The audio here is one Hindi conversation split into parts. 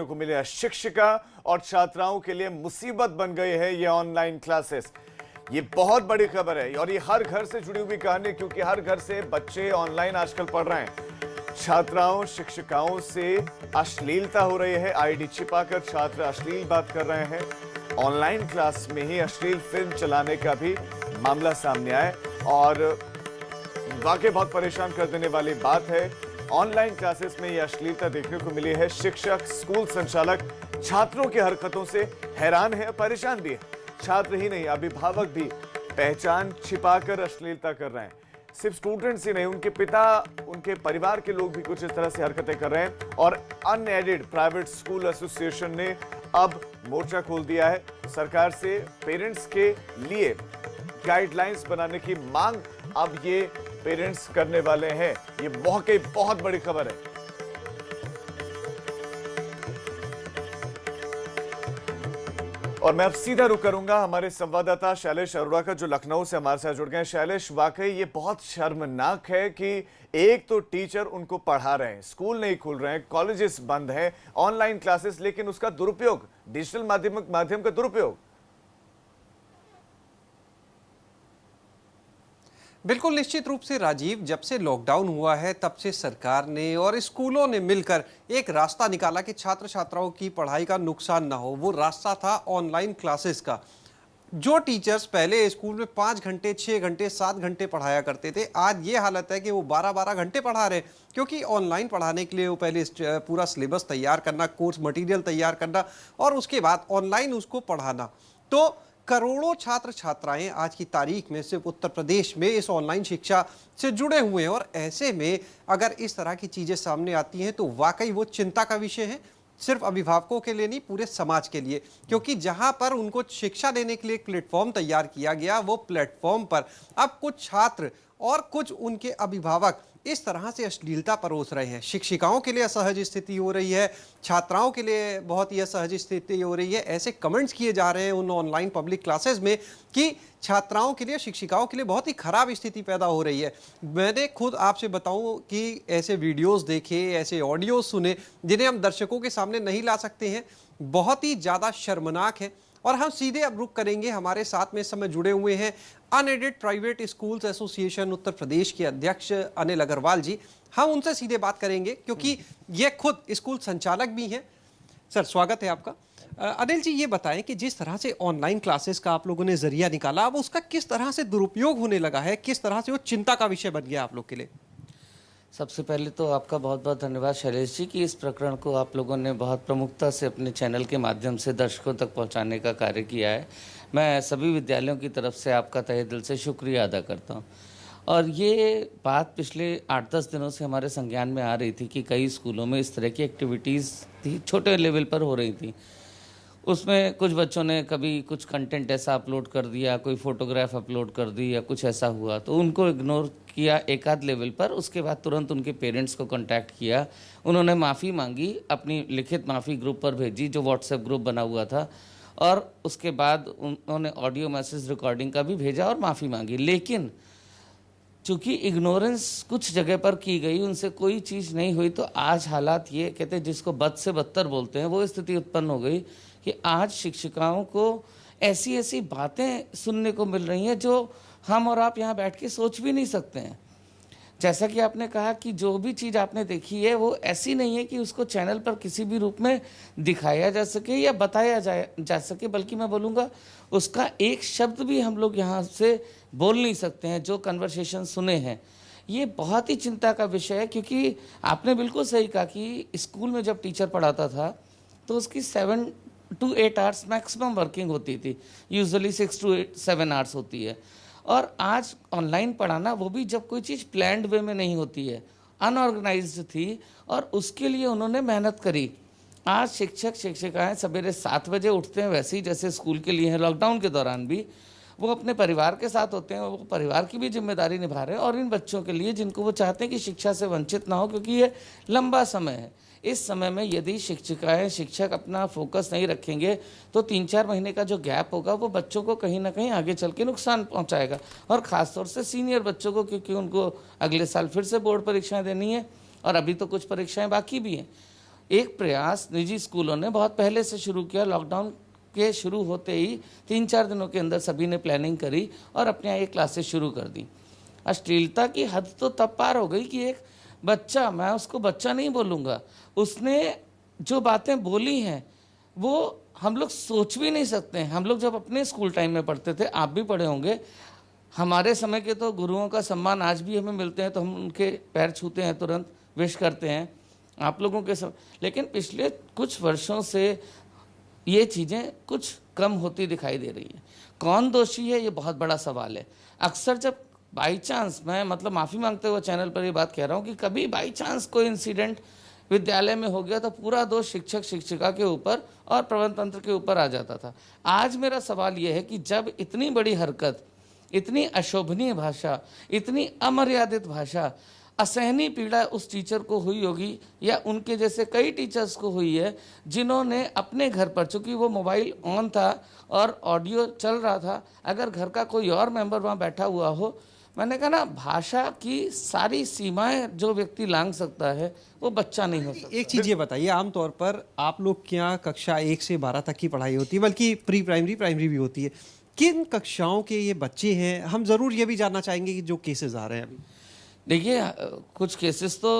को मिले शिक्षिका और छात्राओं के लिए मुसीबत बन गई है ये ऑनलाइन क्लासेस। ये बहुत बड़ी खबर है और ये हर घर से जुड़ी हुई कहानी, क्योंकि हर घर से बच्चे ऑनलाइन आजकल पढ़ रहे हैं। छात्राओं शिक्षिकाओं से अश्लीलता हो रही है। आईडी छिपाकर छात्र अश्लील बात कर रहे हैं। ऑनलाइन क्लास में ही अश्लील फिल्म चलाने का भी मामला सामने आया और वाकई बहुत परेशान कर देने वाली बात है। ऑनलाइन क्लासेस में यह अश्लीलता देखने को मिली है। शिक्षक, स्कूल संचालक छात्रों की हरकतों से हैरान है, परेशान भी है। छात्र ही नहीं, अभिभावक भी पहचान छिपाकर अश्लीलता कर रहे हैं। सिर्फ स्टूडेंट्स ही नहीं, उनके पिता, उनके परिवार के लोग भी कुछ इस तरह से हरकतें कर रहे हैं। और अनएडेड प्राइवेट स्कूल एसोसिएशन ने अब मोर्चा खोल दिया है। सरकार से पेरेंट्स के लिए गाइडलाइंस बनाने की मांग अब ये पेरेंट्स करने वाले हैं। ये बहुत बड़ी खबर है। और मैं अब सीधा रुख करूंगा हमारे संवाददाता शैलेश अरोड़ा का, जो लखनऊ से हमारे साथ जुड़ गए हैं। शैलेश, वाकई ये बहुत शर्मनाक है कि एक तो टीचर उनको पढ़ा रहे हैं, स्कूल नहीं खुल रहे हैं, कॉलेजेस बंद हैं, ऑनलाइन क्लासेस, लेकिन उसका दुरुपयोग, डिजिटल माध्यम का दुरुपयोग। बिल्कुल निश्चित रूप से राजीव, जब से लॉकडाउन हुआ है तब से सरकार ने और स्कूलों ने मिलकर एक रास्ता निकाला कि छात्र छात्राओं की पढ़ाई का नुकसान ना हो। वो रास्ता था ऑनलाइन क्लासेस का। जो टीचर्स पहले स्कूल में 5 घंटे, 6 घंटे, 7 घंटे पढ़ाया करते थे, आज ये हालत है कि वो 12-12 घंटे पढ़ा रहे हैं, क्योंकि ऑनलाइन पढ़ाने के लिए वो पहले पूरा सिलेबस तैयार करना, कोर्स मटेरियल तैयार करना और उसके बाद ऑनलाइन उसको पढ़ाना। तो करोड़ों छात्र छात्राएं आज की तारीख में सिर्फ उत्तर प्रदेश में इस ऑनलाइन शिक्षा से जुड़े हुए हैं। और ऐसे में अगर इस तरह की चीजें सामने आती हैं तो वाकई वो चिंता का विषय है, सिर्फ अभिभावकों के लिए नहीं, पूरे समाज के लिए। क्योंकि जहां पर उनको शिक्षा देने के लिए एक प्लेटफॉर्म तैयार किया गया, वो प्लेटफॉर्म पर अब कुछ छात्र और कुछ उनके अभिभावक इस तरह से अश्लीलता परोस रहे हैं। शिक्षिकाओं के लिए असहज स्थिति हो रही है, छात्राओं के लिए बहुत ही असहज स्थिति हो रही है। ऐसे कमेंट्स किए जा रहे हैं उन ऑनलाइन पब्लिक क्लासेस में कि छात्राओं के लिए, शिक्षिकाओं के लिए बहुत ही खराब स्थिति पैदा हो रही है। मैंने खुद आपसे बताऊं कि ऐसे वीडियोस देखे, ऐसे ऑडियो सुने जिन्हें हम दर्शकों के सामने नहीं ला सकते हैं। बहुत ही ज़्यादा शर्मनाक है। और हम सीधे अब रुख करेंगे, हमारे साथ में इस समय जुड़े हुए हैं unaided private schools association Uttar Pradesh के अध्यक्ष अनिल अग्रवाल जी। हम उनसे सीधे बात करेंगे क्योंकि ये खुद स्कूल संचालक भी हैं। सर, स्वागत है आपका। अनिल जी, ये बताएं कि जिस तरह से ऑनलाइन क्लासेस का आप लोगों ने जरिया निकाला, अब उसका किस तरह से दुरुपयोग होने लगा है, किस तरह से वो चिंता का विषय बन गया आप लोग के लिए? सबसे पहले तो आपका बहुत बहुत धन्यवाद शैलेश जी कि इस प्रकरण को आप लोगों ने बहुत प्रमुखता से अपने चैनल के माध्यम से दर्शकों तक पहुंचाने का कार्य किया है। मैं सभी विद्यालयों की तरफ से आपका तहे दिल से शुक्रिया अदा करता हूं। और ये बात पिछले 8-10 दिनों से हमारे संज्ञान में आ रही थी कि कई स्कूलों में इस तरह की एक्टिविटीज़ थी, छोटे लेवल पर हो रही थी। उसमें कुछ बच्चों ने कभी कुछ कंटेंट ऐसा अपलोड कर दिया, कोई फोटोग्राफ अपलोड कर दी या कुछ ऐसा हुआ, तो उनको इग्नोर किया एक आध लेवल पर। उसके बाद तुरंत उनके पेरेंट्स को कांटेक्ट किया, उन्होंने माफ़ी मांगी, अपनी लिखित माफ़ी ग्रुप पर भेजी जो व्हाट्सएप ग्रुप बना हुआ था, और उसके बाद उन्होंने ऑडियो मैसेज रिकॉर्डिंग का भी भेजा और माफ़ी मांगी। लेकिन चूँकि इग्नोरेंस कुछ जगह पर की गई, उनसे कोई चीज़ नहीं हुई, तो आज हालात ये कहते हैं जिसको बद से बदतर बोलते हैं, वो स्थिति उत्पन्न हो गई कि आज शिक्षिकाओं को ऐसी ऐसी बातें सुनने को मिल रही हैं जो हम और आप यहाँ बैठ के सोच भी नहीं सकते हैं। जैसा कि आपने कहा कि जो भी चीज़ आपने देखी है वो ऐसी नहीं है कि उसको चैनल पर किसी भी रूप में दिखाया जा सके या बताया जा सके, बल्कि मैं बोलूँगा उसका एक शब्द भी हम लोग यहाँ से बोल नहीं सकते हैं। जो कन्वर्सेशन सुने हैं, ये बहुत ही चिंता का विषय है। क्योंकि आपने बिल्कुल सही कहा कि स्कूल में जब टीचर पढ़ाता था तो उसकी 7 to 8 आवर्स मैक्सिमम वर्किंग होती थी, यूजुअली 6 to 7 आवर्स होती है। और आज ऑनलाइन पढ़ाना, वो भी जब कोई चीज़ प्लान्ड वे में नहीं होती है, अनऑर्गेनाइज्ड थी, और उसके लिए उन्होंने मेहनत करी। आज शिक्षक शिक्षिकाएं सवेरे 7 बजे उठते हैं, वैसे ही जैसे स्कूल के लिए हैं, लॉकडाउन के दौरान भी वो अपने परिवार के साथ होते हैं, वो परिवार की भी जिम्मेदारी निभा रहे हैं, और इन बच्चों के लिए जिनको वो चाहते हैं कि शिक्षा से वंचित ना हो, क्योंकि ये लंबा समय है। इस समय में यदि शिक्षिकाएं, शिक्षक अपना फोकस नहीं रखेंगे तो 3-4 महीने का जो गैप होगा वो बच्चों को कहीं ना कहीं आगे चल के नुकसान पहुंचाएगा, और ख़ासतौर से सीनियर बच्चों को, क्योंकि उनको अगले साल फिर से बोर्ड परीक्षाएं देनी है और अभी तो कुछ परीक्षाएं बाकी भी हैं। एक प्रयास निजी स्कूलों ने बहुत पहले से शुरू किया। लॉकडाउन के शुरू होते ही 3-4 दिनों के अंदर सभी ने प्लानिंग करी और अपने यहाँ ये क्लासेस शुरू कर दी। अश्लीलता की हद तो तब पार हो गई कि एक बच्चा, मैं उसको बच्चा नहीं बोलूँगा, उसने जो बातें बोली हैं वो हम लोग सोच भी नहीं सकते हैं। हम लोग जब अपने स्कूल टाइम में पढ़ते थे, आप भी पढ़े होंगे, हमारे समय के तो गुरुओं का सम्मान आज भी हमें मिलते हैं तो हम उनके पैर छूते हैं, तुरंत विश करते हैं। आप लोगों के समय, लेकिन पिछले कुछ वर्षों से ये चीज़ें कुछ कम होती दिखाई दे रही हैं। कौन दोषी है, ये बहुत बड़ा सवाल है। अक्सर जब बाई चांस, मैं मतलब माफ़ी मांगते हुए चैनल पर ये बात कह रहा हूँ कि कभी बाई चांस कोई इंसिडेंट विद्यालय में हो गया तो पूरा दोष शिक्षक शिक्षिका के ऊपर और प्रबंधन तंत्र के ऊपर आ जाता था। आज मेरा सवाल ये है कि जब इतनी बड़ी हरकत, इतनी अशोभनीय भाषा, इतनी अमर्यादित भाषा, असहनीय पीड़ा उस टीचर को हुई होगी या उनके जैसे कई टीचर्स को हुई है जिन्होंने अपने घर पर, चूंकि वो मोबाइल ऑन था और ऑडियो चल रहा था, अगर घर का कोई और मेंबर वहाँ बैठा हुआ हो, मैंने कहा ना, भाषा की सारी सीमाएं जो व्यक्ति लांघ सकता है वो बच्चा नहीं हो सकता। एक चीज़ ये बताइए, आमतौर पर आप लोग क्या कक्षा 1 से 12 तक की पढ़ाई होती है, बल्कि प्री प्राइमरी प्राइमरी भी होती है, किन कक्षाओं के ये बच्चे हैं? हम ज़रूर ये भी जानना चाहेंगे कि जो केसेस आ रहे हैं अभी। देखिए, कुछ केसेस तो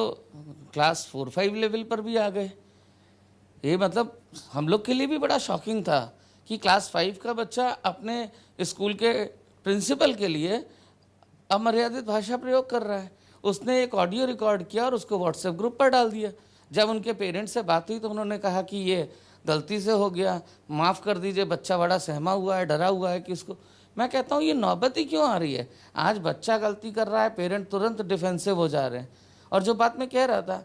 क्लास 4-5 लेवल पर भी आ गए। ये मतलब हम लोग के लिए भी बड़ा शॉकिंग था कि क्लास 5 का बच्चा अपने स्कूल के प्रिंसिपल के लिए अमर्यादित भाषा प्रयोग कर रहा है। उसने एक ऑडियो रिकॉर्ड किया और उसको व्हाट्सएप ग्रुप पर डाल दिया। जब उनके पेरेंट्स से बात हुई तो उन्होंने कहा कि ये गलती से हो गया, माफ़ कर दीजिए, बच्चा बड़ा सहमा हुआ है, डरा हुआ है कि उसको। मैं कहता हूँ ये नौबत ही क्यों आ रही है? आज बच्चा गलती कर रहा है, पेरेंट तुरंत डिफेंसिव हो जा रहे हैं। और जो बात मैं कह रहा था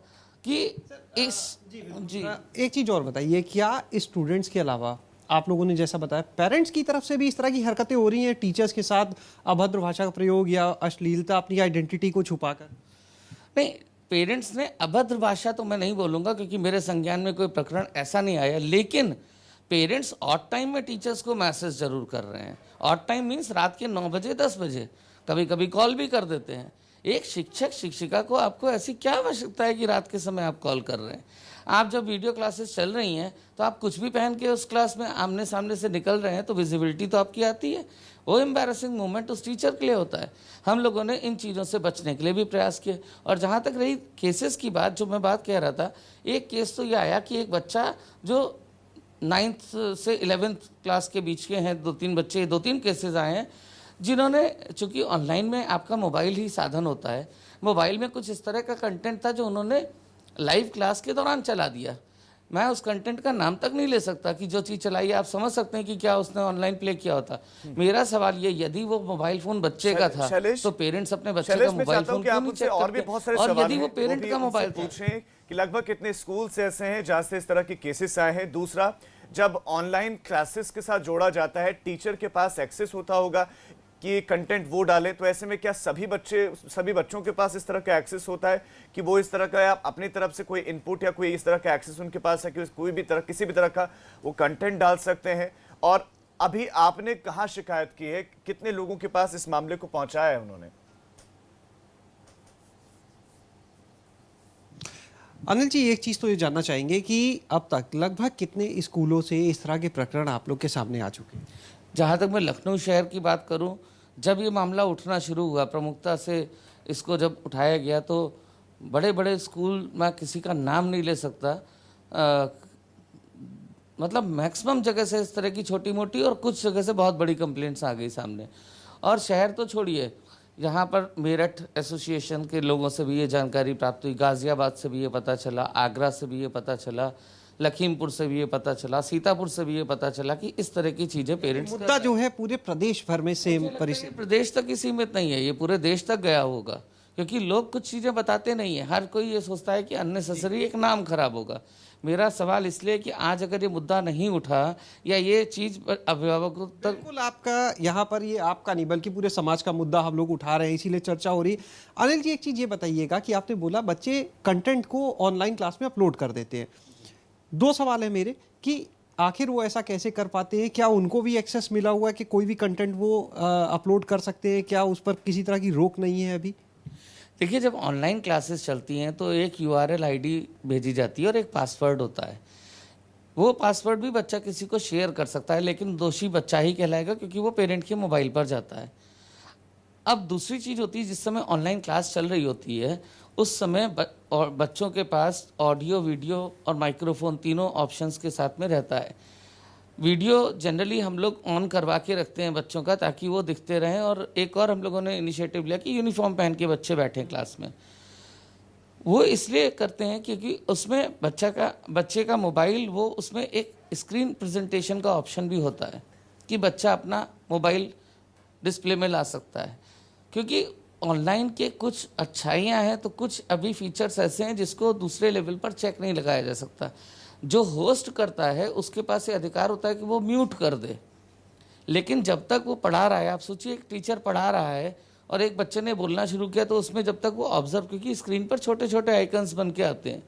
कि जी एक चीज़ और बताइए, क्या स्टूडेंट्स के अलावा आप लोगों ने जैसा बताया पेरेंट्स की तरफ से भी इस तरह की हरकतें हो रही हैं, टीचर्स के साथ अभद्र भाषा का प्रयोग या अश्लीलता, अपनी आइडेंटिटी को छुपाकर? नहीं, पेरेंट्स ने अभद्र भाषा तो मैं नहीं बोलूँगा क्योंकि मेरे संज्ञान में कोई प्रकरण ऐसा नहीं आया, लेकिन पेरेंट्स ऑड टाइम में टीचर्स को मैसेज जरूर कर रहे हैं। ऑड टाइम मीन्स रात के 9 बजे 10 बजे, कभी कभी कॉल भी कर देते हैं। एक शिक्षक शिक्षिका को आपको ऐसी क्या आवश्यकता है कि रात के समय आप कॉल कर रहे हैं? आप जब वीडियो क्लासेस चल रही हैं तो आप कुछ भी पहन के उस क्लास में आमने सामने से निकल रहे हैं तो विजिबिलिटी तो आपकी आती है। वो एम्बैरेसिंग मोमेंट उस टीचर के लिए होता है। हम लोगों ने इन चीज़ों से बचने के लिए भी प्रयास किए। और जहाँ तक रही केसेस की बात, जो मैं बात कह रहा था, एक केस तो ये आया कि एक बच्चा जो 9th से 11th क्लास के बीच के हैं, 2-3 बच्चे, 2-3 केसेस आए हैं जिन्होंने, चूँकि ऑनलाइन में आपका मोबाइल ही साधन होता है, मोबाइल में कुछ इस तरह का कंटेंट था जो उन्होंने लाइव क्लास के दौरान चला दिया। मैं उस कंटेंट का नाम तक नहीं ले सकता कि जो चीज़ चलाई है, आप समझ सकते हैं कि क्या उसने ऑनलाइन प्ले किया होता। मेरा सवाल ये, यदि वो मोबाइल फोन बच्चे का था तो पेरेंट्स अपने बच्चे का मोबाइल फोन क्यों नहीं चेक करते? और यदि वो पेरेंट का मोबाइल था, पूछें कि लगभग कितने स्कूल्स ऐसे हैं जहां से इस तरह के केसेस आए हैं। दूसरा, जब ऑनलाइन क्लासेस के साथ जोड़ा जाता है, टीचर के पास एक्सेस होता होगा कि कंटेंट वो डाले, तो ऐसे में क्या सभी बच्चों के पास इस तरह का एक्सेस होता है कि वो इस तरह का अपनी तरफ से कोई इनपुट या कोई इस तरह का एक्सेस उनके पास है कि कोई भी तरह, किसी भी तरह का वो कंटेंट डाल सकते हैं? और अभी आपने कहाँ शिकायत की है, कितने लोगों के पास इस मामले को पहुंचाया है उन्होंने? अनिल जी, एक चीज़ तो ये जानना चाहेंगे कि अब तक लगभग कितने स्कूलों से इस तरह के प्रकरण आप लोग के सामने आ चुके हैं? जहाँ तक मैं लखनऊ शहर की बात करूँ, जब ये मामला उठना शुरू हुआ, प्रमुखता से इसको जब उठाया गया, तो बड़े बड़े स्कूल, मैं किसी का नाम नहीं ले सकता, मतलब मैक्सिमम जगह से इस तरह की छोटी मोटी और कुछ जगह से बहुत बड़ी कंप्लेंट्स आ गई सामने। और शहर तो छोड़िए, यहाँ पर मेरठ एसोसिएशन के लोगों से भी ये जानकारी प्राप्त हुई, गाजियाबाद से भी ये पता चला, आगरा से भी ये पता चला, लखीमपुर से भी ये पता चला, सीतापुर से भी ये पता चला कि इस तरह की चीजें पेरेंट्स, मुद्दा जो है पूरे प्रदेश भर में सेम परिस्थिति, प्रदेश तक ही सीमित नहीं है, ये पूरे देश तक गया होगा। क्योंकि लोग कुछ चीजें बताते नहीं है, हर कोई ये सोचता है कि अननेसेसरी एक नाम खराब होगा। मेरा सवाल इसलिए कि आज अगर ये मुद्दा नहीं उठा या ये चीज अभिभावकों तक, बिल्कुल आपका यहाँ पर, ये आपका नहीं बल्कि पूरे समाज का मुद्दा हम लोग उठा रहे हैं, इसीलिए चर्चा हो रही है। अनिल जी, एक चीज ये बताइएगा कि आपने बोला बच्चे कंटेंट को ऑनलाइन क्लास में अपलोड कर देते हैं। 2 सवाल है मेरे कि आखिर वो ऐसा कैसे कर पाते हैं? क्या उनको भी एक्सेस मिला हुआ है कि कोई भी कंटेंट वो अपलोड कर सकते हैं? क्या उस पर किसी तरह की रोक नहीं है अभी? देखिए, जब ऑनलाइन क्लासेस चलती हैं तो एक URL आईडी भेजी जाती है और एक पासवर्ड होता है। वो पासवर्ड भी बच्चा किसी को शेयर कर सकता है, लेकिन दोषी बच्चा ही कहलाएगा क्योंकि वो पेरेंट के मोबाइल पर जाता है। अब दूसरी चीज़ होती है, जिस समय ऑनलाइन क्लास चल रही होती है उस समय और बच्चों के पास ऑडियो, वीडियो और माइक्रोफोन तीनों ऑप्शंस के साथ में रहता है। वीडियो जनरली हम लोग ऑन करवा के रखते हैं बच्चों का, ताकि वो दिखते रहें। और एक और हम लोगों ने इनिशिएटिव लिया कि यूनिफॉर्म पहन के बच्चे बैठें क्लास में। वो इसलिए करते हैं क्योंकि उसमें बच्चे का मोबाइल, वो उसमें एक स्क्रीन प्रेजेंटेशन का ऑप्शन भी होता है कि बच्चा अपना मोबाइल डिस्प्ले में ला सकता है। क्योंकि ऑनलाइन के कुछ अच्छाइयाँ हैं तो कुछ अभी फीचर्स ऐसे हैं जिसको दूसरे लेवल पर चेक नहीं लगाया जा सकता। जो होस्ट करता है उसके पास ये अधिकार होता है कि वो म्यूट कर दे, लेकिन जब तक वो पढ़ा रहा है, आप सोचिए एक टीचर पढ़ा रहा है और एक बच्चे ने बोलना शुरू किया, तो उसमें जब तक वो ऑब्जर्व, क्योंकि स्क्रीन पर छोटे छोटे आइकन्स बन के आते हैं,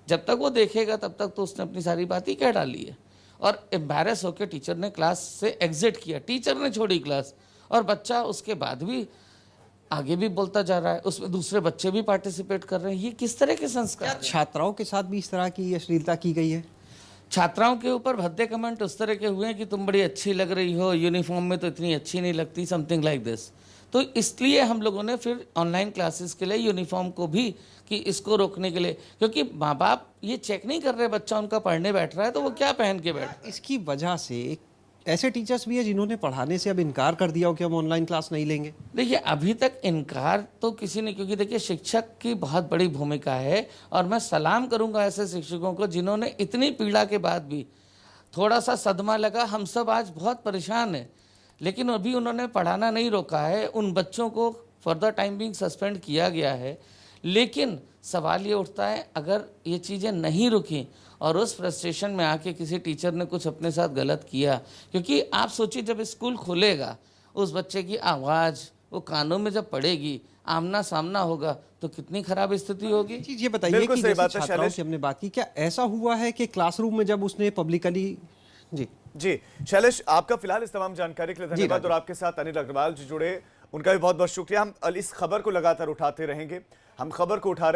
जब तक वो देखेगा तब तक तो उसने अपनी सारी बात ही कह डाली है। और एम्बैरस होकर टीचर ने क्लास से एग्जिट किया, टीचर ने छोड़ी क्लास, और बच्चा उसके बाद भी आगे भी बोलता जा रहा है, उसमें दूसरे बच्चे भी पार्टिसिपेट कर रहे हैं। ये किस तरह के संस्कार हैं? छात्राओं के साथ भी इस तरह की अश्लीलता की गई है? छात्राओं के ऊपर भद्दे कमेंट उस तरह के हुए हैं कि तुम बड़ी अच्छी लग रही हो, यूनिफॉर्म में तो इतनी अच्छी नहीं लगती, समथिंग लाइक दिस। तो इसलिए हम लोगों ने फिर ऑनलाइन क्लासेस के लिए यूनिफॉर्म को भी, कि इसको रोकने के लिए, क्योंकि माँ बाप ये चेक नहीं कर रहे बच्चा उनका पढ़ने बैठ रहा है तो वो क्या पहन के बैठ। इसकी वजह से ऐसे टीचर्स भी है जिन्होंने पढ़ाने से अब इनकार कर दिया हो कि हम ऑनलाइन क्लास नहीं लेंगे। देखिए, अभी तक इनकार तो किसी ने, क्योंकि देखिए शिक्षक की बहुत बड़ी भूमिका है, और मैं सलाम करूंगा ऐसे शिक्षकों को जिन्होंने इतनी पीड़ा के बाद भी, थोड़ा सा सदमा लगा, हम सब आज बहुत परेशान हैं, लेकिन अभी उन्होंने पढ़ाना नहीं रोका है। उन बच्चों को फर्दर टाइम बिंग सस्पेंड किया गया है, लेकिन सवाल ये उठता है अगर ये चीज़ें नहीं रुकी और उस फ्रस्ट्रेशन में आके किसी टीचर ने कुछ अपने साथ गलत किया, क्योंकि आप सोचिए जब स्कूल खुलेगा, उस बच्चे की आवाज़ वो कानों में जब पड़ेगी, आमना सामना होगा, तो कितनी खराब स्थिति होगी। चीज ये बताइए बिल्कुल कि सही जैसे बात है, छात्राओं शैलेश। से हमने बात की, क्या ऐसा हुआ है कि क्लासरूम में जब उसने पब्लिकली जी शैलेश, आपका फिलहाल इस तमाम जानकारी के लिए धन्यवाद। और आपके साथ अनिल अग्रवाल जी जुड़े, उनका भी बहुत बहुत शुक्रिया। हम इस खबर को लगातार उठाते रहेंगे। हम खबर को उठा रहे हैं